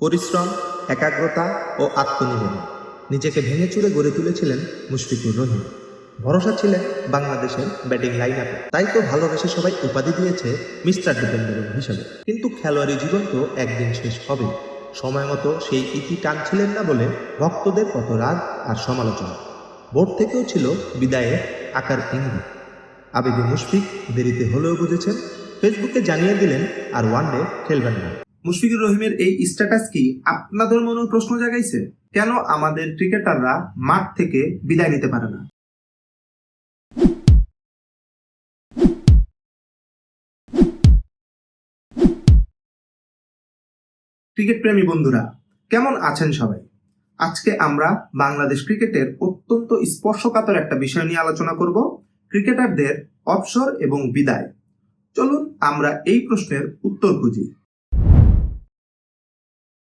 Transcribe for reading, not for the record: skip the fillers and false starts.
পরিশ্রম, একাগ্রতা ও আত্মনিবেদন নিজেকে ভেঙে চুরে গড়ে তুলেছিলেন মুশফিকুর রহিম। ভরসা ছিলেন বাংলাদেশের ব্যাটিং লাইন আপে, তাই তো ভালোবেসে সবাই উপাধি দিয়েছে মিস্টার ডিপেন্ডেবল হিসেবে। কিন্তু খেলোয়াড়ি জীবন তো একদিন শেষ হবে, সময় মতো সেই ইতি টানছিলেন না বলে ভক্তদের কত রাগ আর সমালোচনা। বোর্ড থেকেও ছিল বিদায়ে আকার ইঙ্গিত। আবেগে মুশফিক দেরিতে হলেও বুঝেছেন, ফেসবুকে জানিয়ে দিলেন আর ওয়ানডে খেলবেন না। মুশফিকুর রহিমের এই স্ট্যাটাস কি আপনাদের মনে প্রশ্ন জাগাইছে? কেন আমাদের ক্রিকেটাররা মাঠ থেকে বিদায় নিতে পারে না? ক্রিকেট প্রেমী বন্ধুরা, কেমন আছেন সবাই? আজকে আমরা বাংলাদেশ ক্রিকেটের অত্যন্ত স্পর্শকাতর একটা বিষয় নিয়ে আলোচনা করব, ক্রিকেটারদের অবসর এবং বিদায়। চলুন আমরা এই প্রশ্নের উত্তর খুঁজি।